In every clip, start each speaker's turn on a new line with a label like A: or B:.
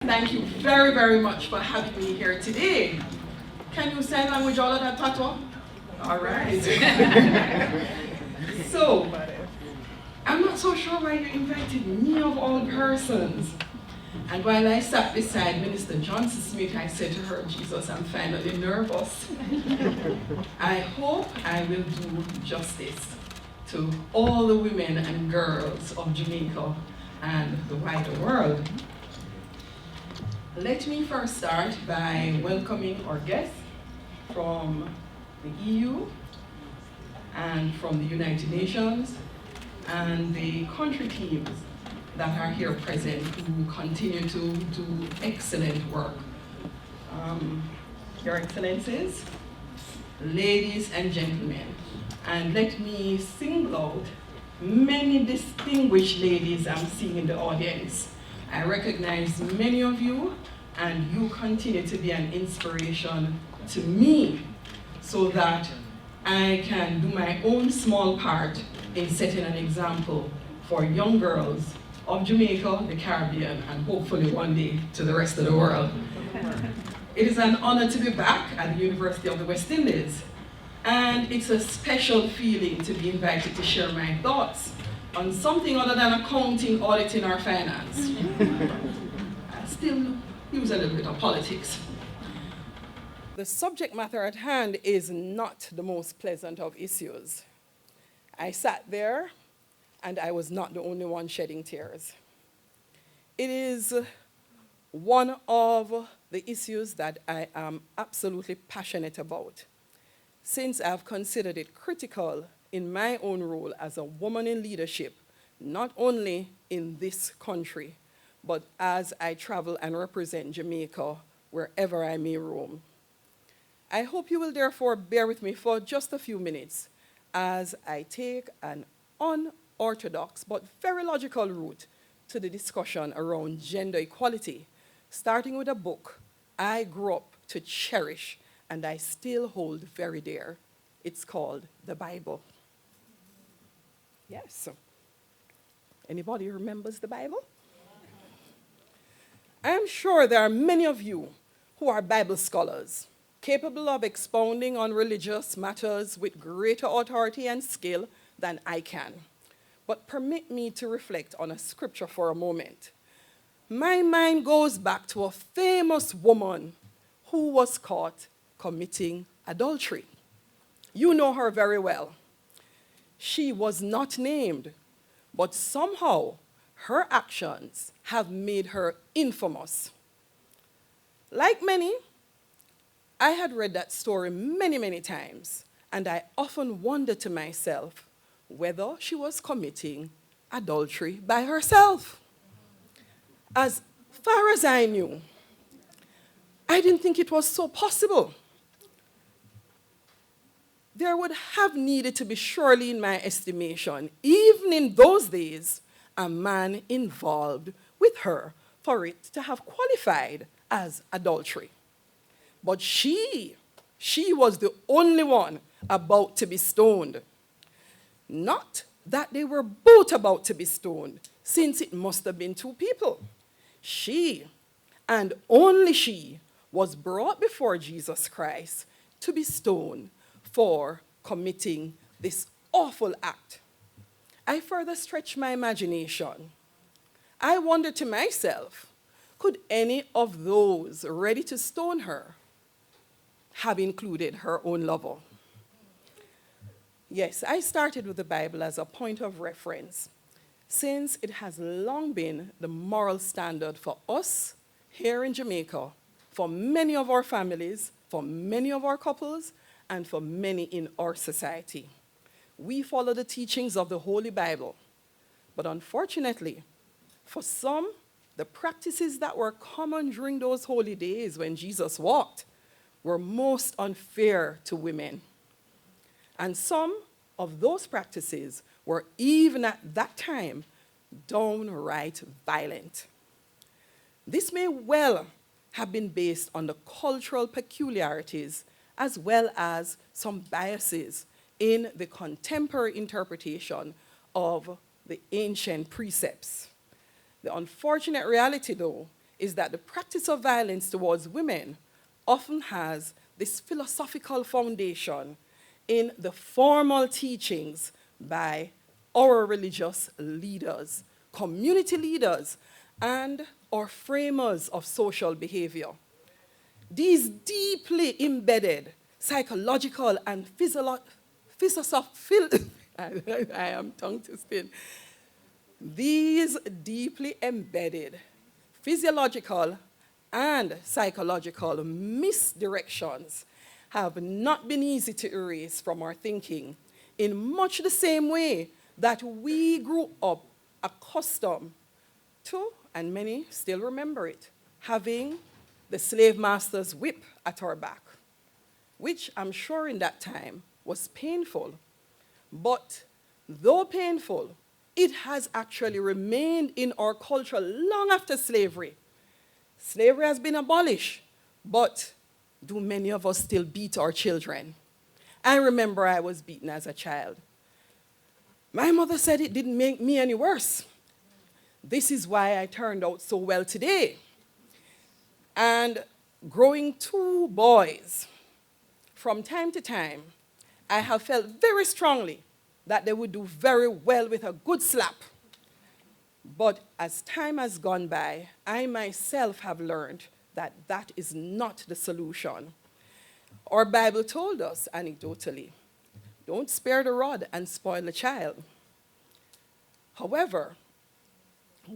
A: Thank you very, very much for having me here today. Can you sign language all of that, Patois? All right. So, I'm not so sure why you invited me of all persons. And while I sat beside Minister Johnson Smith, I said to her, Jesus, I'm finally nervous. I hope I will do justice to all the women and girls of Jamaica and the wider world. Let me first start by welcoming our guests from the EU and from the United Nations and the country teams that are here present who continue to do excellent work. Your Excellencies, ladies and gentlemen, and let me single out many distinguished ladies I'm seeing in the audience. I recognize many of you, and you continue to be an inspiration to me so that I can do my own small part in setting an example for young girls of Jamaica, the Caribbean, and hopefully one day to the rest of the world. It is an honor to be back at the University of the West Indies, and it's a special feeling to be invited to share my thoughts on something other than accounting, auditing, or finance. I still use a little bit of politics. The subject matter at hand is not the most pleasant of issues. I sat there, and I was not the only one shedding tears. It is one of the issues that I am absolutely passionate about, since I've considered it critical in my own role as a woman in leadership, not only in this country, but as I travel and represent Jamaica wherever I may roam. I hope you will therefore bear with me for just a few minutes as I take an unorthodox but very logical route to the discussion around gender equality, starting with a book I grew up to cherish and I still hold very dear. It's called the Bible. Yes. Anybody remembers the Bible? I'm sure there are many of you who are Bible scholars, capable of expounding on religious matters with greater authority and skill than I can. But permit me to reflect on a scripture for a moment. My mind goes back to a famous woman who was caught committing adultery. You know her very well. She was not named, but somehow her actions have made her infamous. Like many, I had read that story many, many times, and I often wondered to myself whether she was committing adultery by herself. As far as I knew, I didn't think it was so possible. There would have needed to be, surely in my estimation, even in those days, a man involved with her for it to have qualified as adultery. But she was the only one about to be stoned. Not that they were both about to be stoned, since it must have been two people. She, and only she, was brought before Jesus Christ to be stoned for committing this awful act. I further stretched my imagination. I wondered to myself, could any of those ready to stone her have included her own lover? Yes, I started with the Bible as a point of reference, since it has long been the moral standard for us here in Jamaica, for many of our families, for many of our couples, and for many in our society. We follow the teachings of the Holy Bible, but unfortunately, for some, the practices that were common during those holy days when Jesus walked were most unfair to women. And some of those practices were even at that time downright violent. This may well have been based on the cultural peculiarities as well as some biases in the contemporary interpretation of the ancient precepts. The unfortunate reality, though, is that the practice of violence towards women often has this philosophical foundation in the formal teachings by our religious leaders, community leaders, and our framers of social behavior. These deeply embedded psychological and I am tongue twisting. These deeply embedded physiological and psychological misdirections have not been easy to erase from our thinking in much the same way that we grew up accustomed to, and many still remember it, having the slave master's whip at our back, which I'm sure in that time was painful. But though painful, it has actually remained in our culture long after slavery. Slavery has been abolished, but do many of us still beat our children? I remember I was beaten as a child. My mother said it didn't make me any worse. This is why I turned out so well today. And growing two boys, from time to time, I have felt very strongly that they would do very well with a good slap. But as time has gone by, I myself have learned that that is not the solution. Our Bible told us anecdotally, don't spare the rod and spoil the child. However,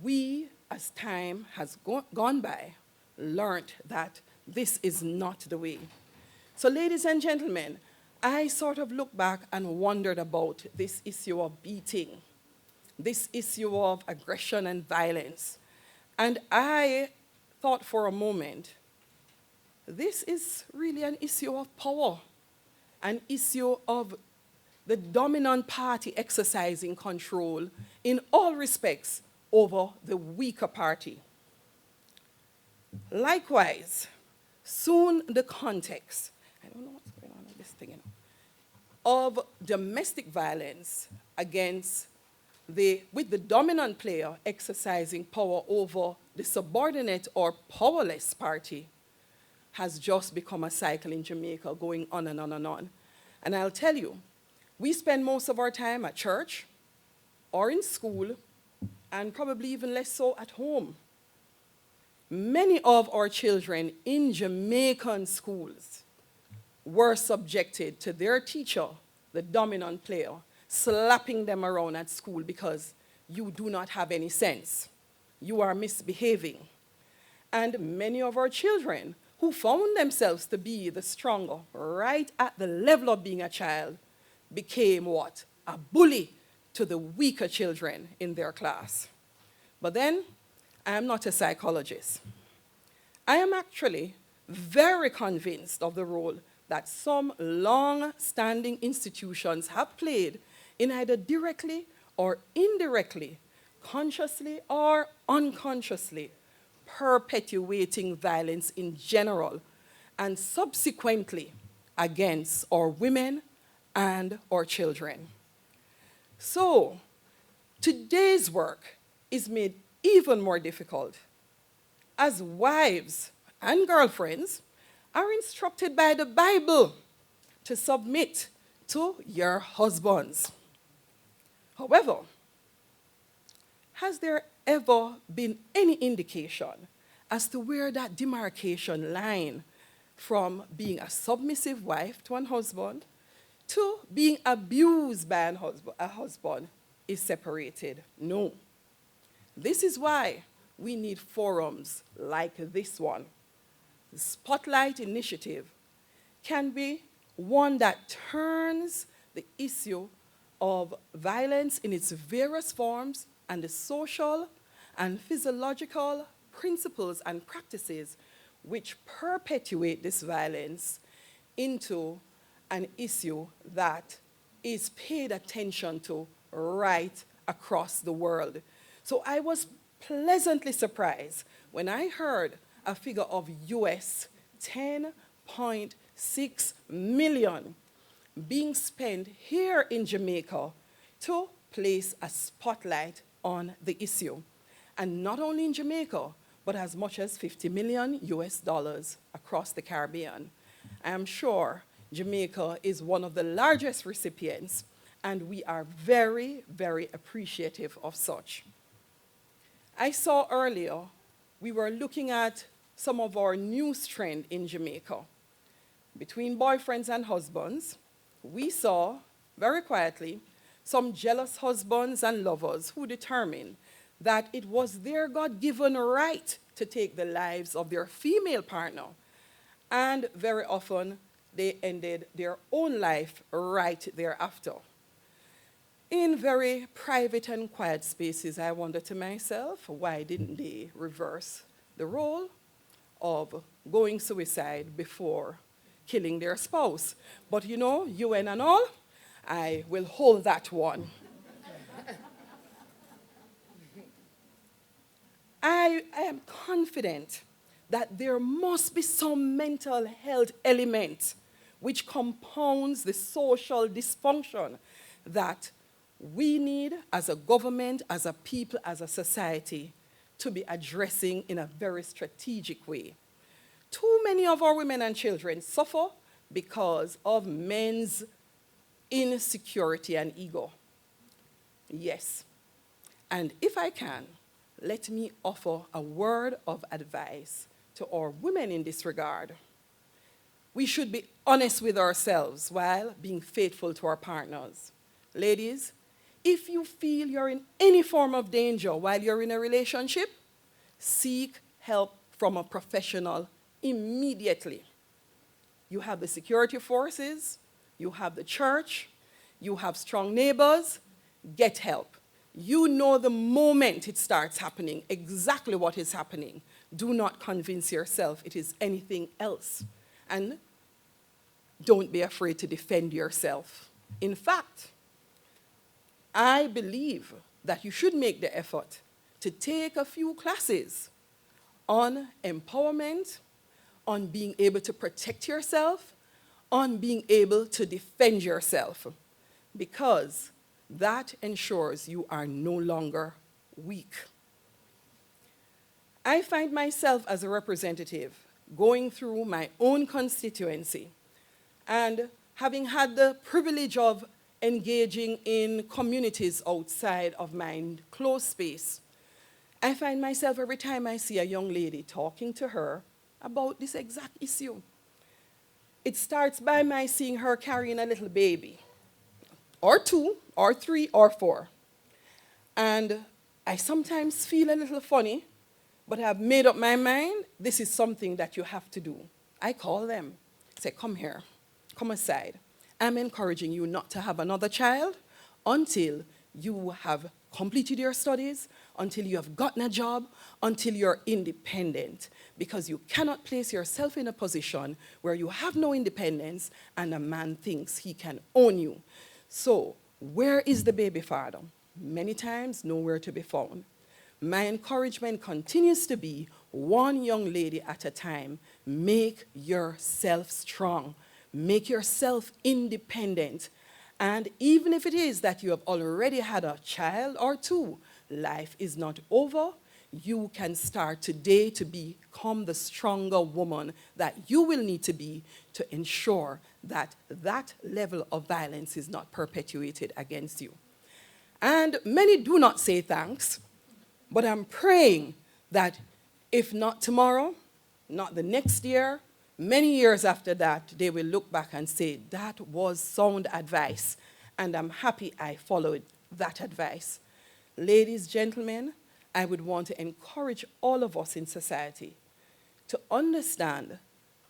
A: we, as time has gone by, learned that this is not the way. So ladies and gentlemen, I sort of look back and wondered about this issue of beating, this issue of aggression and violence. And I thought for a moment, this is really an issue of power, an issue of the dominant party exercising control in all respects over the weaker party. Likewise, soon the context, I don't know what's going on with this thing, of domestic violence with the dominant player exercising power over the subordinate or powerless party has just become a cycle in Jamaica going on and on and on. And I'll tell you, we spend most of our time at church or in school and probably even less so at home. Many of our children in Jamaican schools were subjected to their teacher, the dominant player, slapping them around at school because you do not have any sense. You are misbehaving. And many of our children who found themselves to be the stronger right at the level of being a child became what? A bully to the weaker children in their class. But then, I am not a psychologist. I am actually very convinced of the role that some long-standing institutions have played in either directly or indirectly, consciously or unconsciously, perpetuating violence in general and subsequently against our women and our children. So, today's work is made even more difficult as wives and girlfriends are instructed by the Bible to submit to your husbands. However, has there ever been any indication as to where that demarcation line from being a submissive wife to an husband to being abused by a husband is separated? No. This is why we need forums like this one. The Spotlight Initiative can be one that turns the issue of violence in its various forms and the social and physiological principles and practices which perpetuate this violence into an issue that is paid attention to right across the world. So I was pleasantly surprised when I heard a figure of US 10.6 million being spent here in Jamaica to place a spotlight on the issue. And not only in Jamaica, but as much as 50 million US dollars across the Caribbean. I am sure Jamaica is one of the largest recipients, and we are very, very appreciative of such. I saw earlier, we were looking at some of our news trend in Jamaica. Between boyfriends and husbands, we saw, very quietly, some jealous husbands and lovers who determined that it was their God-given right to take the lives of their female partner. And very often, they ended their own life right thereafter. In very private and quiet spaces, I wondered to myself, why didn't they reverse the role of going suicide before killing their spouse? But you know, UN and all, I will hold that one. I am confident that there must be some mental health element which compounds the social dysfunction that we need as a government, as a people, as a society to be addressing in a very strategic way. Too many of our women and children suffer because of men's insecurity and ego. Yes. And if I can, let me offer a word of advice to our women in this regard. We should be honest with ourselves while being faithful to our partners. Ladies, if you feel you're in any form of danger while you're in a relationship, seek help from a professional immediately. You have the security forces, you have the church, you have strong neighbors, get help. You know the moment it starts happening, exactly what is happening. Do not convince yourself it is anything else. And don't be afraid to defend yourself. In fact, I believe that you should make the effort to take a few classes on empowerment, on being able to protect yourself, on being able to defend yourself, because that ensures you are no longer weak. I find myself as a representative going through my own constituency and having had the privilege of engaging in communities outside of my close space. I find myself every time I see a young lady talking to her about this exact issue. It starts by my seeing her carrying a little baby, or two, or three, or four. And I sometimes feel a little funny, but I've made up my mind, this is something that you have to do. I call them, say, come here, come aside. I'm encouraging you not to have another child until you have completed your studies, until you have gotten a job, until you're independent. Because you cannot place yourself in a position where you have no independence and a man thinks he can own you. So, where is the baby father? Many times, nowhere to be found. My encouragement continues to be one young lady at a time. Make yourself strong. Make yourself independent. And even if it is that you have already had a child or two, life is not over. You can start today to become the stronger woman that you will need to be to ensure that that level of violence is not perpetuated against you. And many do not say thanks, but I'm praying that if not tomorrow, not the next year, many years after that, they will look back and say, that was sound advice, and I'm happy I followed that advice. Ladies, gentlemen, I would want to encourage all of us in society to understand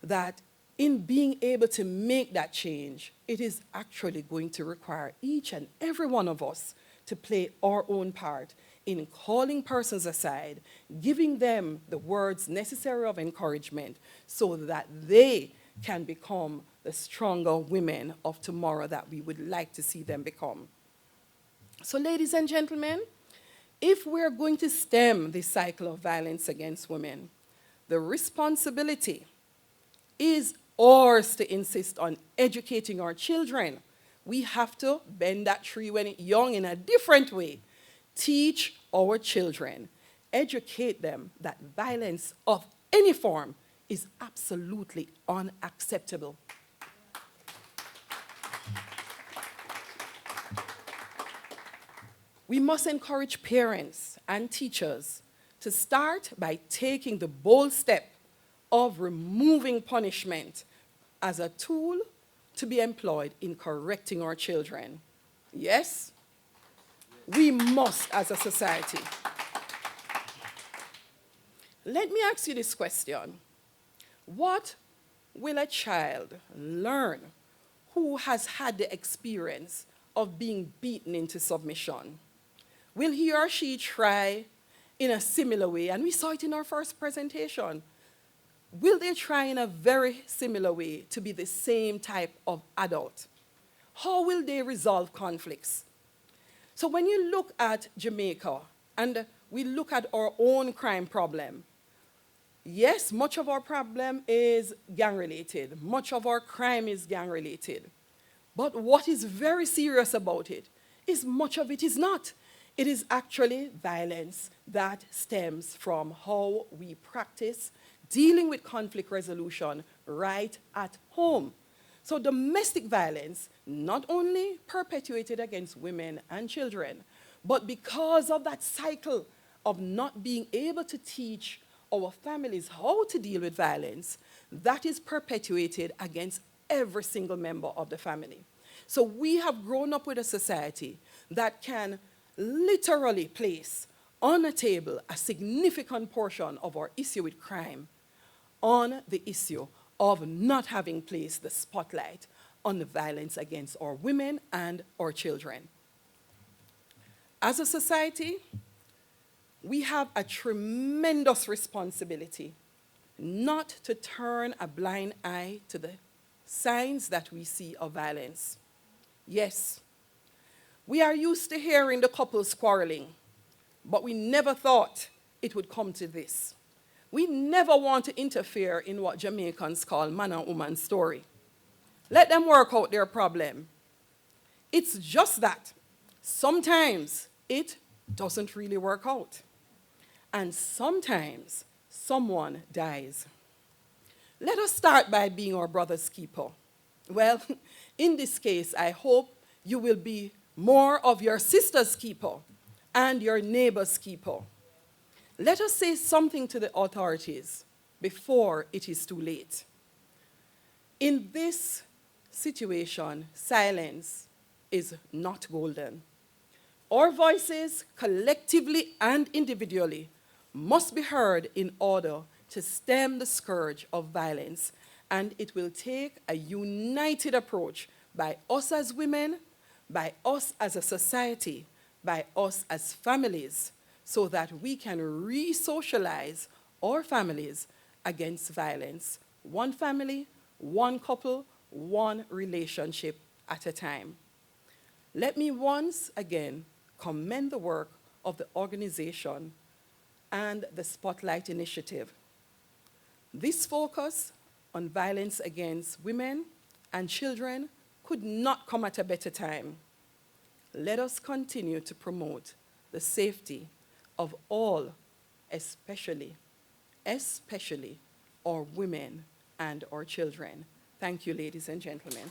A: that in being able to make that change, it is actually going to require each and every one of us to play our own part in calling persons aside, giving them the words necessary of encouragement so that they can become the stronger women of tomorrow that we would like to see them become. So, ladies and gentlemen, if we're going to stem this cycle of violence against women, the responsibility is ours to insist on educating our children. We have to bend that tree when it's young in a different way. Teach our children. educate them that violence of any form is absolutely unacceptable. We must encourage parents and teachers to start by taking the bold step of removing punishment as a tool to be employed in correcting our children. Yes, we must as a society. Let me ask you this question. What will a child learn who has had the experience of being beaten into submission? Will he or she try in a similar way? And we saw it in our first presentation. Will they try in a very similar way to be the same type of adult? How will they resolve conflicts? So when you look at Jamaica and we look at our own crime problem, yes, much of our problem is gang-related. Much of our crime is gang-related. But what is very serious about it is much of it is not. It is actually violence that stems from how we practice dealing with conflict resolution right at home. So domestic violence not only perpetuated against women and children, but because of that cycle of not being able to teach our families how to deal with violence, that is perpetuated against every single member of the family. So we have grown up with a society that can literally place on a table a significant portion of our issue with crime on the issue of not having placed the spotlight on the violence against our women and our children. As a society, we have a tremendous responsibility not to turn a blind eye to the signs that we see of violence. Yes, we are used to hearing the couples quarreling, but we never thought it would come to this. We never want to interfere in what Jamaicans call man and woman story. Let them work out their problem. It's just that sometimes it doesn't really work out. And sometimes someone dies. Let us start by being our brother's keeper. Well, in this case, I hope you will be more of your sister's keeper and your neighbor's keeper. Let us say something to the authorities before it is too late. In this situation, silence is not golden. Our voices, collectively and individually, must be heard in order to stem the scourge of violence, and it will take a united approach by us as women, by us as a society, by us as families, so that we can re-socialize our families against violence. One family, one couple, one relationship at a time. Let me once again commend the work of the organization and the Spotlight Initiative. This focus on violence against women and children could not come at a better time. Let us continue to promote the safety of all, especially our women and our children. Thank you, ladies and gentlemen.